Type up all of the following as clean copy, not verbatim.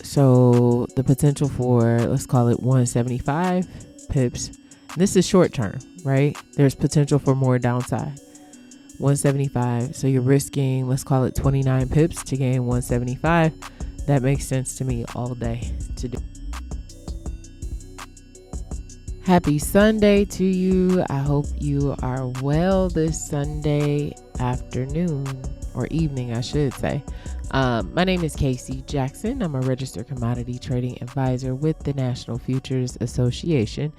So the potential for, let's call it 175 pips. This is short term, right? There's potential for more downside. 175. So you're risking, let's call it 29 pips to gain 175. That makes sense to me all day to do. Happy Sunday to you. I hope you are well this Sunday afternoon or evening, I should say. My name is Kaci Jackson. I'm a registered commodity trading advisor with the National Futures Association.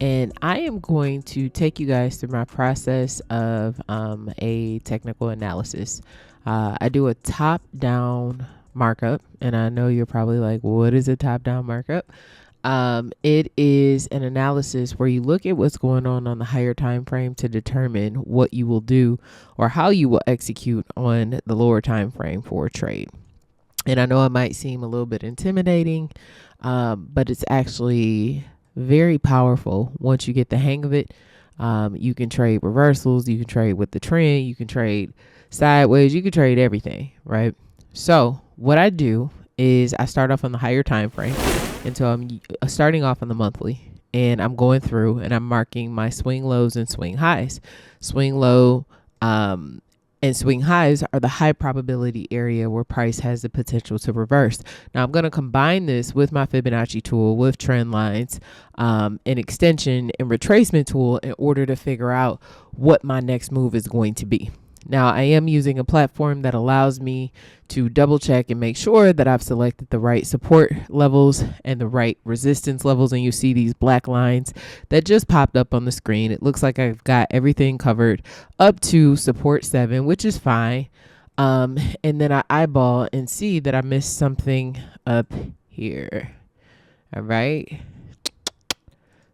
And I am going to take you guys through my process of a technical analysis. I do a top-down markup, and I know you're probably like, what is a top-down markup? It is an analysis where you look at what's going on the higher time frame to determine what you will do or how you will execute on the lower time frame for a trade. And I know it might seem a little bit intimidating, but it's actually very powerful once you get the hang of it. You can trade reversals, you can trade with the trend, you can trade sideways, you can trade everything, right? So what I do is I start off on the higher time frame. And so I'm starting off on the monthly, and I'm going through and I'm marking my swing lows and swing highs. Swing low and swing highs are the high probability area where price has the potential to reverse. Now I'm going to combine this with my Fibonacci tool, with trend lines, an extension and retracement tool in order to figure out what my next move is going to be. Now, I am using a platform that allows me to double check and make sure that I've selected the right support levels and the right resistance levels. And you see these black lines that just popped up on the screen. It looks like I've got everything covered up to support 7, which is fine. And then I eyeball and see that I missed something up here. All right.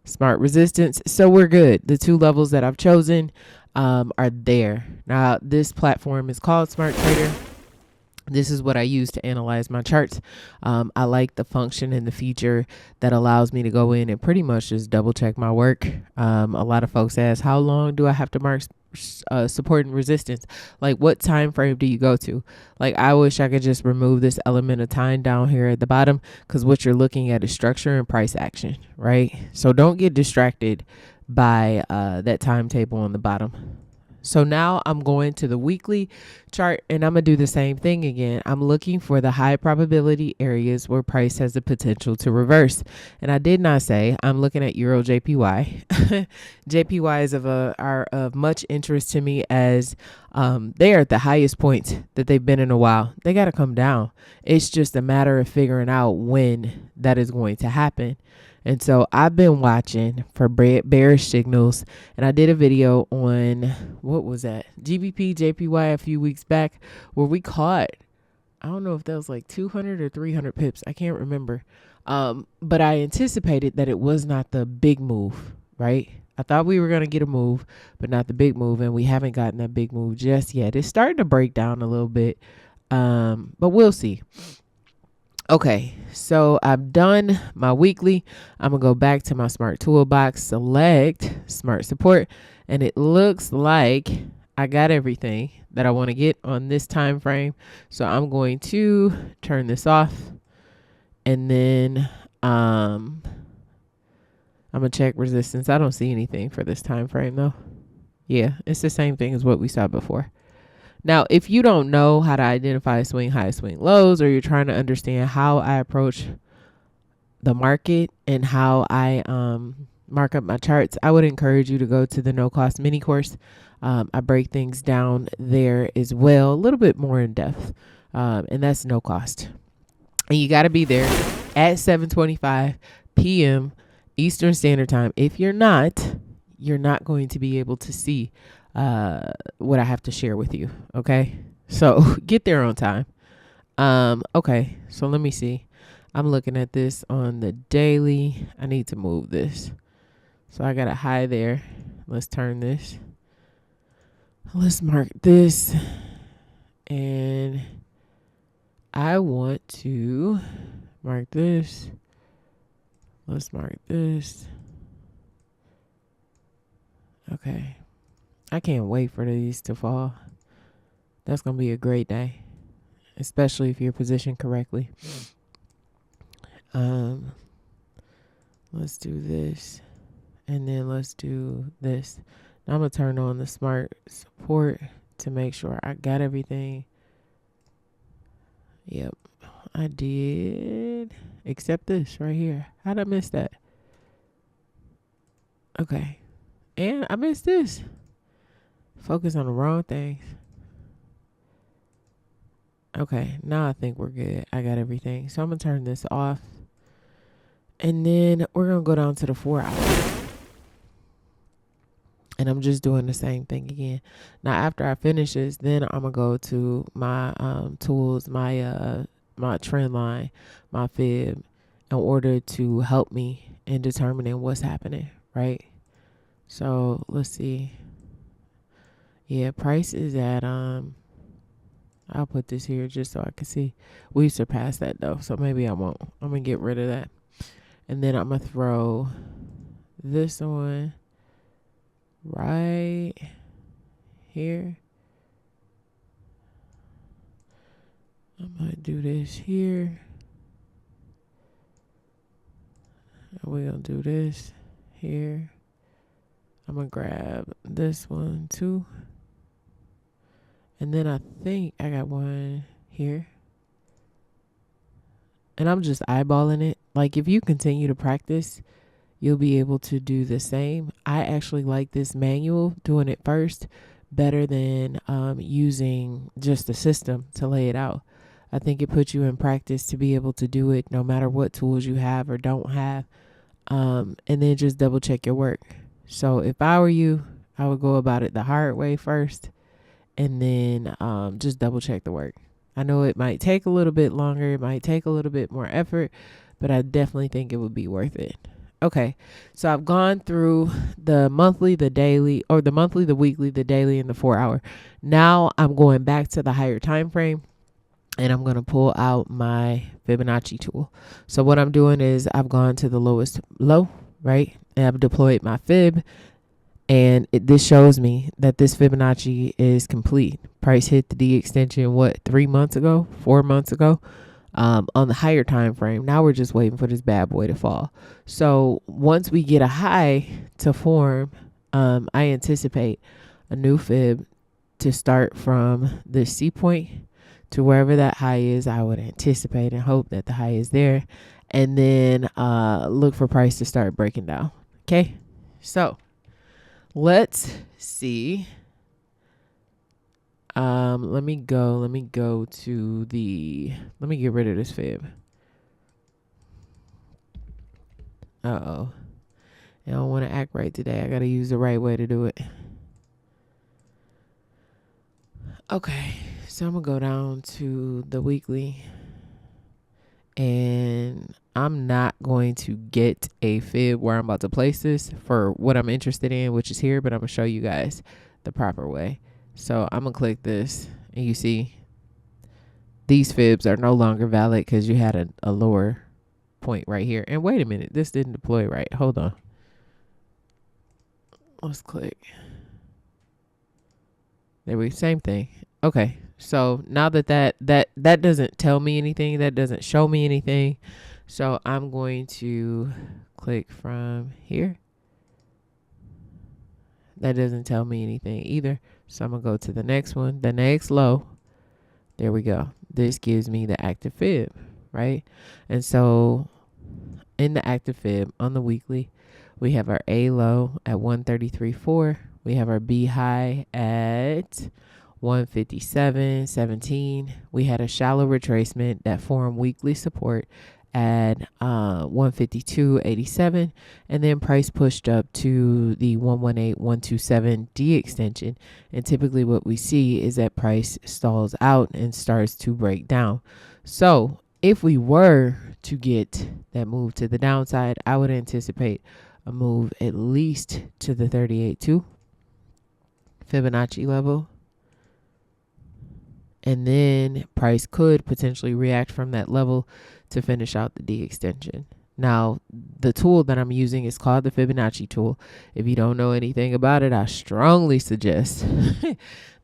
Smart resistance. So we're good. The two levels that I've chosen are there. Now, this platform is called Smart Trader. This is what I use to analyze my charts. I like the function and the feature that allows me to go in and pretty much just double check my work. A lot of folks ask, how long do I have to mark support and resistance? Like, what time frame do you go to? Like, I wish I could just remove this element of time down here at the bottom, because what you're looking at is structure and price action, right? So don't get distracted by that timetable on the bottom. So now I'm going to the weekly chart, and I'm going to do the same thing again. I'm looking for the high probability areas where price has the potential to reverse. And I did not say I'm looking at Euro JPY. JPYs are of much interest to me, as they are at the highest points that they've been in a while. They got to come down. It's just a matter of figuring out when that is going to happen. And so I've been watching for bearish signals, and I did a video on, what was that, GBP, JPY a few weeks back, where we caught, I don't know if that was like 200 or 300 pips. I can't remember. But I anticipated that it was not the big move, right? I thought we were going to get a move, but not the big move, and we haven't gotten that big move just yet. It's starting to break down a little bit, but we'll see. Okay, so I've done my weekly. I'm going to go back to my smart toolbox, select smart support, and it looks like I got everything that I want to get on this time frame. So I'm going to turn this off, and then I'm going to check resistance. I don't see anything for this time frame though. Yeah, it's the same thing as what we saw before. Now, if you don't know how to identify swing highs, swing lows, or you're trying to understand how I approach the market and how I mark up my charts, I would encourage you to go to the no-cost mini course. I break things down there as well, a little bit more in depth, and that's no cost. And you got to be there at 7:25 p.m. Eastern Standard Time. If you're not going to be able to see what I have to share with you. Okay, so get there on time. Okay, so let me see. I'm looking at this on the daily. I need to move this, so I got a high there. Let's turn this. Let's mark this, and I want to mark this. Let's mark this. Okay. I can't wait for these to fall. That's going to be a great day, especially if you're positioned correctly. Let's do this. And then let's do this. Now I'm going to turn on the smart support to make sure I got everything. Yep, I did. Except this right here. How'd I miss that? Okay. And I missed this. Focus on the wrong things. Okay, now I think we're good. I got everything. So I'm going to turn this off. And then we're going to go down to the 4 hour. And I'm just doing the same thing again. Now, after I finish this, then I'm going to go to my tools, my trend line, my fib, in order to help me in determining what's happening, right? So let's see. Yeah, price is at, I'll put this here just so I can see. We surpassed that though, so maybe I won't. I'm going to get rid of that. And then I'm going to throw this on right here. I'm going to do this here. And we're going to do this here. I'm going to grab this one too. And then I think I got one here. And I'm just eyeballing it. Like if you continue to practice, you'll be able to do the same. I actually like this manual, doing it first, better than using just the system to lay it out. I think it puts you in practice to be able to do it no matter what tools you have or don't have. And then just double check your work. So if I were you, I would go about it the hard way first and then just double check the work. I know it might take a little bit longer. It might take a little bit more effort, but I definitely think it would be worth it. Okay, so I've gone through the monthly, the daily, or the monthly, the weekly, the daily, and the 4 hour. Now I'm going back to the higher time frame. And I'm going to pull out my Fibonacci tool. So what I'm doing is I've gone to the lowest low, right? And I've deployed my fib. And this shows me that this Fibonacci is complete. Price hit the D extension, 3 months ago, 4 months ago, on the higher time frame. Now we're just waiting for this bad boy to fall. So once we get a high to form, I anticipate a new fib to start from the C point to wherever that high is. I would anticipate and hope that the high is there, and then look for price to start breaking down. Okay, so let's see. Let me go to the, let me get rid of this fib. I don't want to act right today. I got to use the right way to do it. Okay, so I'm going to go down to the weekly, and I'm not going to get a fib where I'm about to place this for what I'm interested in, which is here, but I'm going to show you guys the proper way. So I'm going to click this, and you see these fibs are no longer valid because you had a lower point right here. And wait a minute, this didn't deploy right. Hold on. Let's click. There we go. Same thing. Okay. So now that doesn't tell me anything, that doesn't show me anything. So I'm going to click from here. That doesn't tell me anything either. So I'm going to go to the next one, the next low. There we go. This gives me the active fib, right? And so in the active fib on the weekly, we have our A low at 133.4. We have our B high at 157.17. We had a shallow retracement that formed weekly support at 152.87, and then price pushed up to the 118.127 D extension. And typically what we see is that price stalls out and starts to break down. So if we were to get that move to the downside, I would anticipate a move at least to the 38.2 Fibonacci level. And then price could potentially react from that level to finish out the D extension. Now, the tool that I'm using is called the Fibonacci tool. If you don't know anything about it, I strongly suggest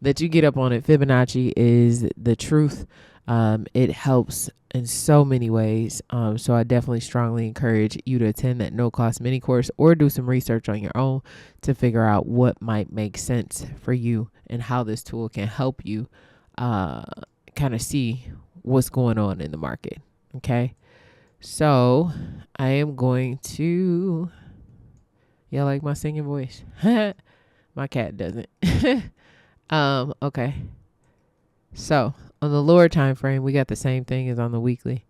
that you get up on it. Fibonacci is the truth. It helps in so many ways. So I definitely strongly encourage you to attend that no cost mini course or do some research on your own to figure out what might make sense for you and how this tool can help you kind of see what's going on in the market. Okay. So I am going to, y'all like my singing voice? My cat doesn't. Okay. So on the lower time frame, we got the same thing as on the weekly.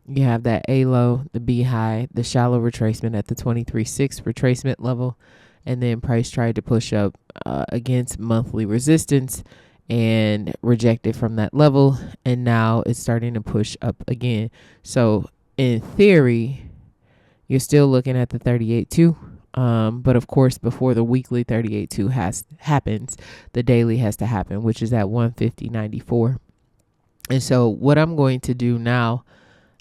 You have that A low, the B high, the shallow retracement at the 23.6 retracement level, and then price tried to push up against monthly resistance and rejected from that level, and now it's starting to push up again. So in theory, you're still looking at the 38.2. But of course, before the weekly 38.2 happens, the daily has to happen, which is at 150.94. And so what I'm going to do now,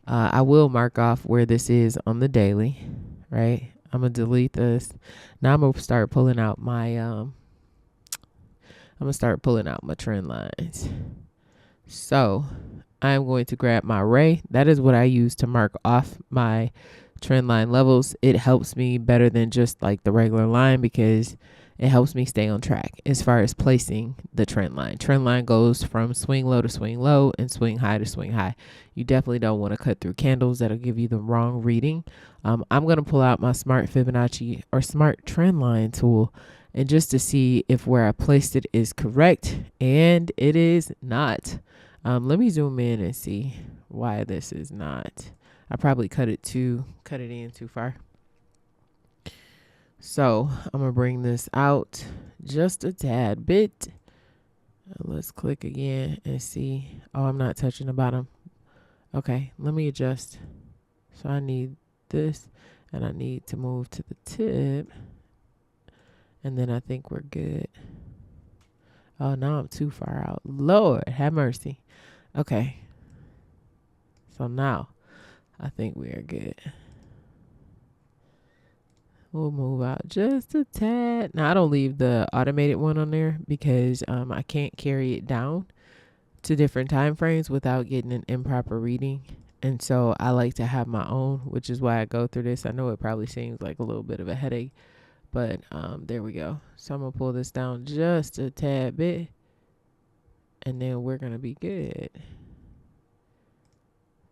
I will mark off where this is on the daily, right? I'm going to delete this. Now I'm going to start pulling out my trend lines. So I'm going to grab my array. That is what I use to mark off my trend line levels. It helps me better than just like the regular line because it helps me stay on track as far as placing the trend line. Trend line goes from swing low to swing low and swing high to swing high. You definitely don't want to cut through candles that'll give you the wrong reading. I'm going to pull out my smart Fibonacci or smart trend line tool and just to see if where I placed it is correct, and it is not. Let me zoom in and see why this is not. I probably cut it in too far. So I'm going to bring this out just a tad bit. Let's click again and see. Oh, I'm not touching the bottom. Okay, let me adjust. So I need this and I need to move to the tip. And then I think we're good. Oh, now I'm too far out. Lord, have mercy. Okay. So now I think we are good. We'll move out just a tad. Now, I don't leave the automated one on there because I can't carry it down to different time frames without getting an improper reading. And so I like to have my own, which is why I go through this. I know it probably seems like a little bit of a headache, but there we go. So I'm going to pull this down just a tad bit, and then we're going to be good.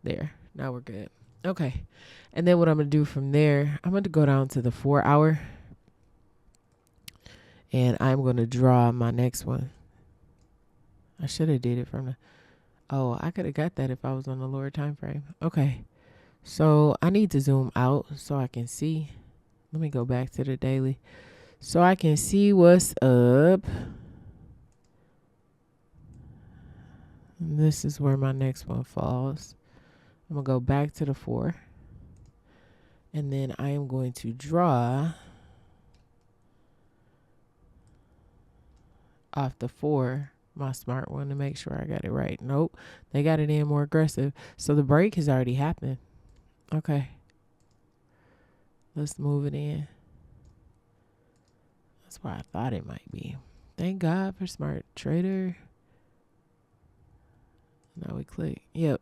There. Now we're good. Okay. And then what I'm going to do from there, I'm going to go down to the 4 hour. And I'm going to draw my next one. I should have did it from the... Oh, I could have got that if I was on the lower time frame. Okay. So I need to zoom out so I can see. Let me go back to the daily. So I can see what's up. And this is where my next one falls. I'm going to go back to the 4. And then I am going to draw off the 4, my smart one, to make sure I got it right. Nope, they got it in more aggressive. So the break has already happened. Okay. Let's move it in. That's where I thought it might be. Thank God for Smart Trader. Now we click. Yep.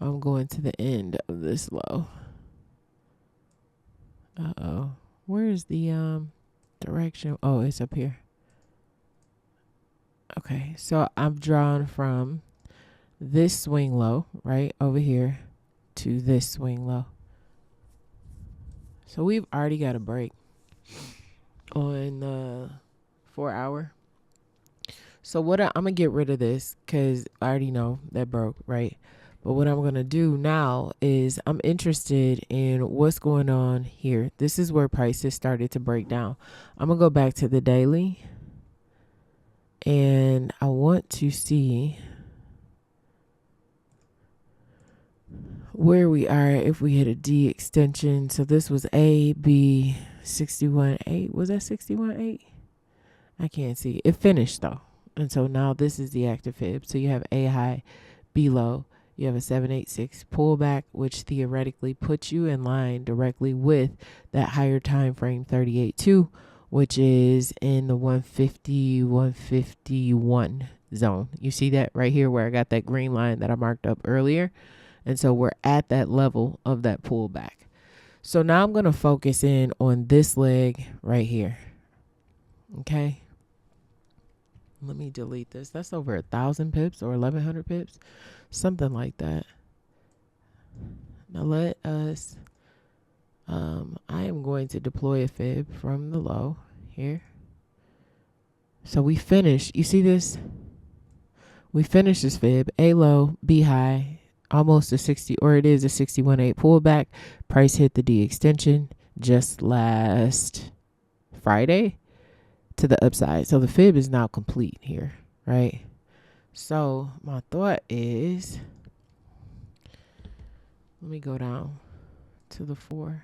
I'm going to the end of this low. Uh-oh. Where's the direction? Oh, it's up here. Okay, so I'm drawn from this swing low, right, over here, to this swing low. So we've already got a break on the 4 hour. So what I'm going to get rid of this because I already know that broke, right? But what I'm going to do now is I'm interested in what's going on here. This is where prices started to break down. I'm going to go back to the daily. And I want to see where we are if we hit a D extension. So this was A, B, 61.8. Was that 61.8? I can't see. It finished though. And so now this is the active fib. So you have A high, B low. You have a 786 pullback, which theoretically puts you in line directly with that higher time frame 38.2, which is in the 150, 151 zone. You see that right here where I got that green line that I marked up earlier. And so we're at that level of that pullback. So now I'm going to focus in on this leg right here. Okay. Let me delete this. That's over 1,000 pips or 1,100 pips, something like that. Now let us, I am going to deploy a fib from the low here. So we finish, you see this? We finish this fib, A low, B high, almost a 60, or it is a 61.8 pullback. Price hit the D extension just last Friday to the upside. So the fib is now complete here, right? So my thought is, let me go down to the 4.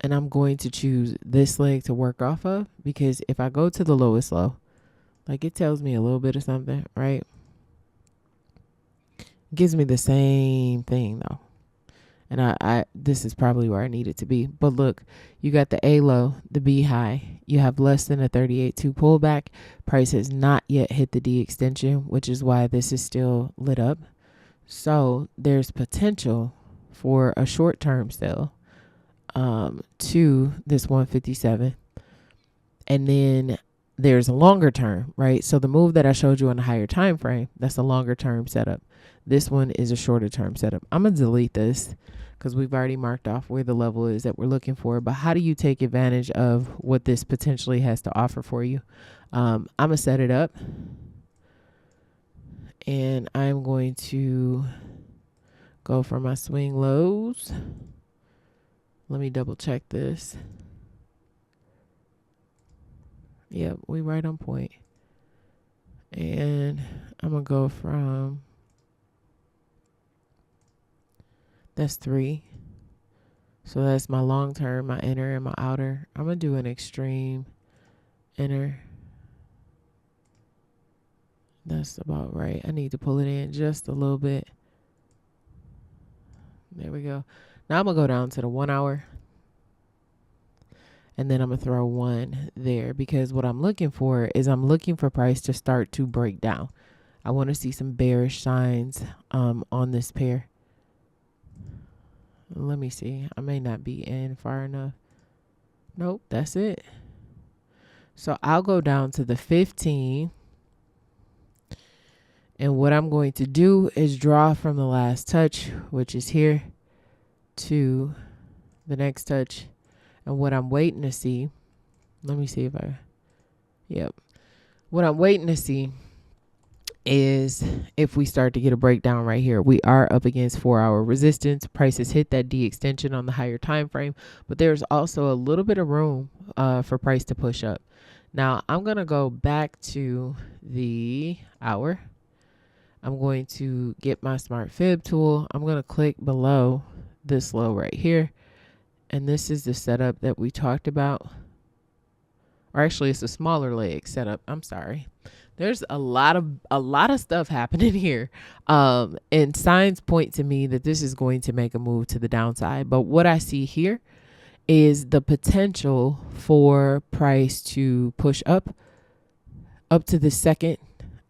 And I'm going to choose this leg to work off of, because if I go to the lowest low, like it tells me a little bit of something, right? It gives me the same thing though. And I this is probably where I need it to be. But look, you got the A low, the B high. You have less than a 38.2 pullback. Price has not yet hit the D extension, which is why this is still lit up. So there's potential for a short-term sell to this 157. And then there's a longer term, right? So the move that I showed you on the higher time frame, that's a longer term setup. This one is a shorter term setup. I'm going to delete this because we've already marked off where the level is that we're looking for. But how do you take advantage of what this potentially has to offer for you? I'm going to set it up. And I'm going to go for my swing lows. Let me double check this. Yep, we right on point. And I'm going to go from, that's 3. So that's my long term, my inner and my outer. I'm going to do an extreme inner. That's about right. I need to pull it in just a little bit. There we go. Now I'm going to go down to the 1 hour. And then I'm going to throw 1 there, because what I'm looking for is I'm looking for price to start to break down. I want to see some bearish signs on this pair. Let me see. I may not be in far enough. Nope, that's it. So I'll go down to the 15. And what I'm going to do is draw from the last touch, which is here, to the next touch. And what I'm waiting to see, let me see if I, yep. What I'm waiting to see is if we start to get a breakdown right here. We are up against 4-hour resistance. Prices hit that D extension on the higher time frame, but there's also a little bit of room for price to push up. Now I'm going to go back to the hour. I'm going to get my smart fib tool. I'm going to click below this low right here. And this is the setup that we talked about. Or actually, it's a smaller leg setup. I'm sorry. There's a lot of stuff happening here. And signs point to me that this is going to make a move to the downside. But what I see here is the potential for price to push up to the second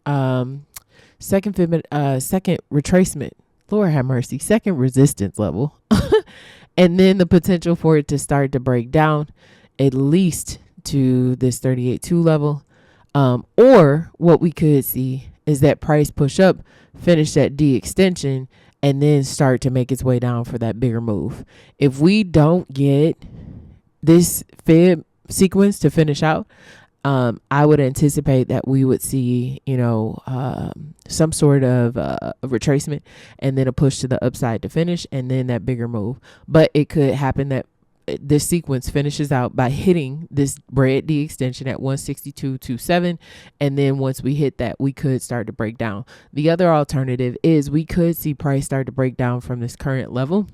retracement. Lord have mercy. Second resistance level. And then the potential for it to start to break down at least to this 38.2 level. Or what we could see is that price push up, finish that D extension, and then start to make its way down for that bigger move. If we don't get this fib sequence to finish out, I would anticipate that we would see, some sort of a retracement and then a push to the upside to finish, and then that bigger move. But it could happen that this sequence finishes out by hitting this red D extension at 162.27, and then once we hit that, we could start to break down. The other alternative is we could see price start to break down from this current level.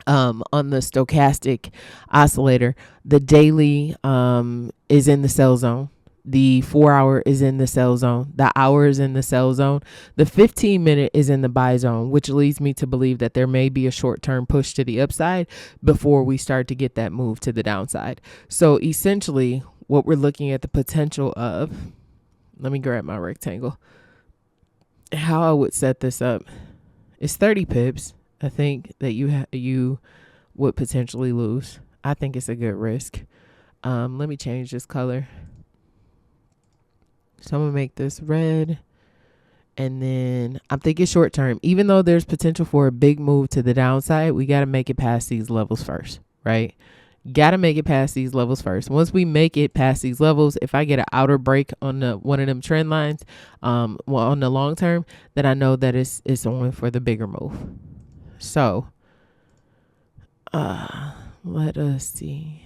On the stochastic oscillator, the daily is in the sell zone. The 4 hour is in the sell zone. The hour is in the sell zone. The 15-minute is in the buy zone, which leads me to believe that there may be a short-term push to the upside before we start to get that move to the downside. So essentially, what we're looking at the potential of, let me grab my rectangle. How I would set this up is 30 pips. I think that you would potentially lose. I think it's a good risk. Let me change this color. So I'm going to make this red. And then I'm thinking short term. Even though there's potential for a big move to the downside, we got to make it past these levels first, right? Got to make it past these levels first. Once we make it past these levels, if I get an outer break on one of them trend lines, on the long term, then I know that it's only for the bigger move. So let us see.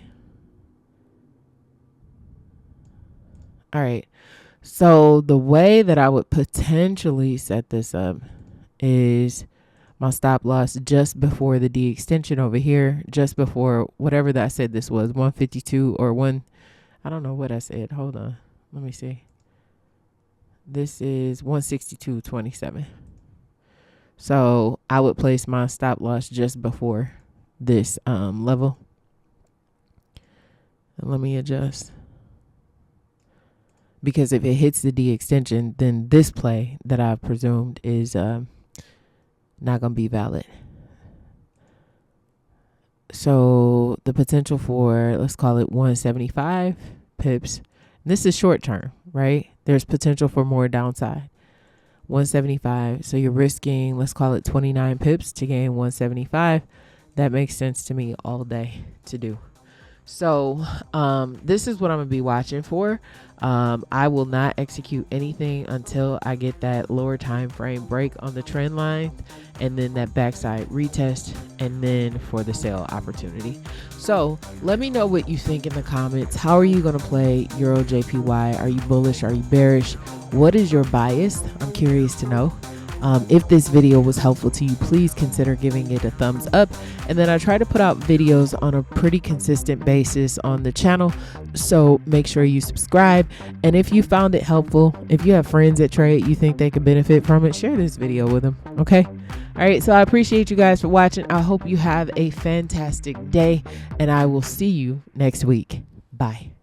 All right. So the way that I would potentially set this up is my stop loss just before the D extension over here, just before whatever that I said this was, 152 or I don't know what I said. Hold on. Let me see. This is 162.27. So I would place my stop loss just before this level. And let me adjust. Because if it hits the D extension, then this play that I've presumed is not going to be valid. So the potential for, let's call it 175 pips. This is short term, right? There's potential for more downside. 175. So you're risking, let's call it 29 pips to gain 175. That makes sense to me all day to do. So this is what I'm going to be watching for. I will not execute anything until I get that lower time frame break on the trend line, and then that backside retest, and then for the sale opportunity. So let me know what you think in the comments. How are you going to play Euro JPY? Are you bullish? Are you bearish? What is your bias? I'm curious to know. If this video was helpful to you, please consider giving it a thumbs up. And then I try to put out videos on a pretty consistent basis on the channel, so make sure you subscribe. And if you found it helpful, if you have friends that trade, you think they could benefit from it, share this video with them. Okay. All right. So I appreciate you guys for watching. I hope you have a fantastic day, and I will see you next week. Bye.